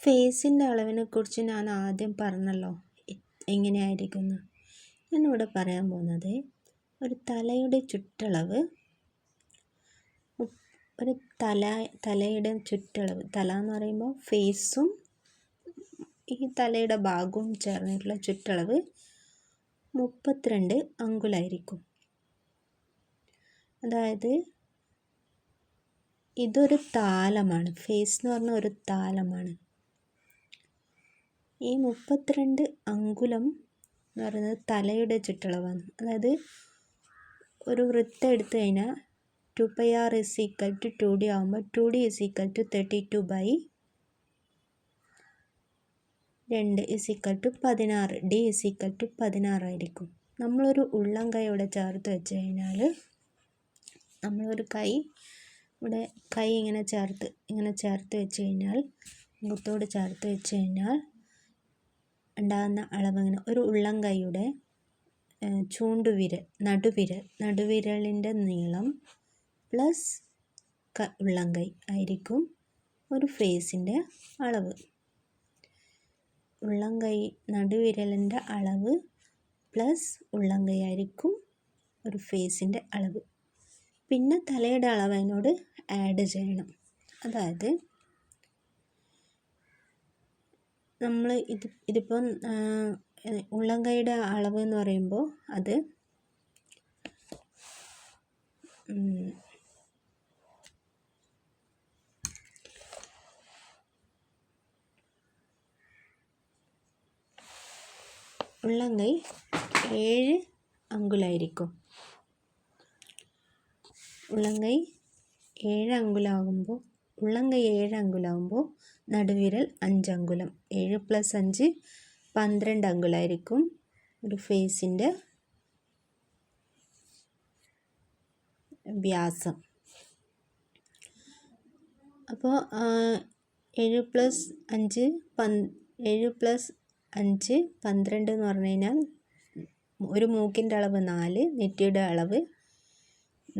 ഫേസിൻ്റെ അളവിനെ കുറിച്ച് ഞാൻ ആദ്യം പറഞ്ഞല്ലോ എങ്ങനെയായിരിക്കുന്നു. ഞാനിവിടെ പറയാൻ പോകുന്നത് ഒരു തലയുടെ ചുറ്റളവ്, ഒരു തലയുടെ ചുറ്റളവ്, തല എന്ന് പറയുമ്പോൾ ഫേസും ഈ തലയുടെ ഭാഗവും ചേർന്നിട്ടുള്ള ചുറ്റളവ് 32 അങ്കുലായിരിക്കും. അതായത് ഇതൊരു താലമാണ്. ഫേസ് എന്ന് പറഞ്ഞ ഒരു താലമാണ്. ഈ 32 അങ്കുലം എന്ന് പറയുന്നത് തലയുടെ ചുറ്റളവാണ്. അതായത് ഒരു വൃത്തം എടുത്തു കഴിഞ്ഞാൽ 2πr = 2d ആകുമ്പോൾ 2d = 32/2 16, d = 16 ആയിരിക്കും. നമ്മളൊരു ഉള്ളം കൈ ഇവിടെ ചേർത്ത് വെച്ച് കഴിഞ്ഞാൽ, നമ്മളൊരു കൈ ഇങ്ങനെ ചേർത്ത് വെച്ച് കഴിഞ്ഞാൽ, മുഖത്തോട് ചേർത്ത് വെച്ച് കഴിഞ്ഞാൽ ഉണ്ടാകുന്ന അളവ് ഇങ്ങനെ ഒരു ഉള്ളം കൈയുടെ നടുവിരലിൻ്റെ നീളം പ്ലസ് ഉള്ളം കൈ ആയിരിക്കും ഒരു ഫേസിൻ്റെ അളവ്. ഉള്ളം കൈ നടുവിരലിൻ്റെ അളവ് പ്ലസ് ഉള്ളം കൈ ആയിരിക്കും ഒരു ഫേസിൻ്റെ അളവ്. പിന്നെ തലയുടെ അളവ് അതിനോട് ആഡ് ചെയ്യണം. അതായത് നമ്മൾ ഇതിപ്പം ഉള്ളം കൈയുടെ അളവ് എന്ന് പറയുമ്പോൾ അത് ഉള്ളം കൈ 7 അങ്കുലായിരിക്കും. ഉള്ളം കൈ 7 അങ്കുലാകുമ്പോൾ നടുവിരൽ 5 അങ്കുലം. 7 + 5 12 അങ്കുലായിരിക്കും ഒരു ഫേസിൻ്റെ വ്യാസം. അപ്പോൾ 7 + 5 12 എന്ന് പറഞ്ഞു കഴിഞ്ഞാൽ ഒരു മൂക്കിൻ്റെ അളവ് 4, നെറ്റിയുടെ അളവ്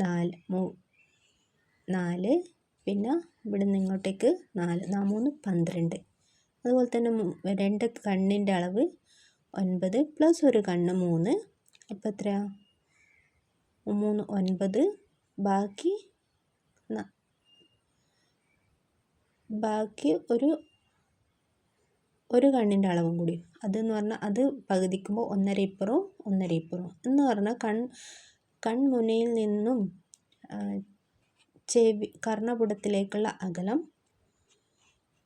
4, പിന്നെ ഇവിടെ നിന്ന് ഇങ്ങോട്ടേക്ക് 4, 3 12. അതുപോലെ തന്നെ 2 കണ്ണിൻ്റെ അളവ് 9 പ്ലസ് ഒരു കണ്ണ് 3, അപ്പോൾ എത്രയാ? 3 9. ബാക്കി ഒരു കണ്ണിൻ്റെ അളവും കൂടി, അതെന്ന് പറഞ്ഞാൽ അത് പകുതിക്കുമ്പോൾ 1.5 ഇപ്പുറവും 1.5 ഇപ്പുറവും എന്ന് പറഞ്ഞാൽ കൺമുനയിൽ നിന്നും കർണപുടത്തിലേക്കുള്ള അകലം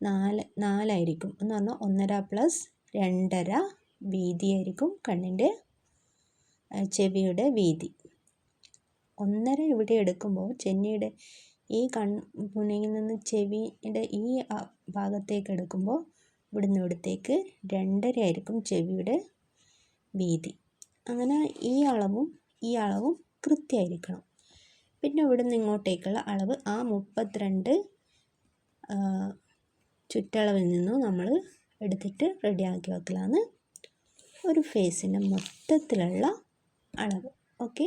4 ആയിരിക്കും. എന്ന് പറഞ്ഞാൽ 1.5 + 2.5 വീതിയായിരിക്കും കണ്ണിൻ്റെ ചെവിയുടെ വീതി. 1.5 ഇവിടെ എടുക്കുമ്പോൾ ചെന്നിയുടെ ഈ കൺമുനയിൽ നിന്ന് ചെവിയുടെ ഈ ഭാഗത്തേക്ക് എടുക്കുമ്പോൾ ഇവിടുന്ന് ഇവിടത്തേക്ക് 2.5 ആയിരിക്കും ചെവിയുടെ വീതി. അങ്ങനെ ഈ അളവും കൃത്യമായിരിക്കണം. പിന്നെ ഇവിടെ നിന്ന് ഇങ്ങോട്ടേക്കുള്ള അളവ് ആ 32 ചുറ്റളവിൽ നിന്നും നമ്മൾ എടുത്തിട്ട് റെഡിയാക്കി വെക്കലാണ് ഒരു ഫേസിൻ്റെ മൊത്തത്തിലുള്ള അളവ്. ഓക്കെ.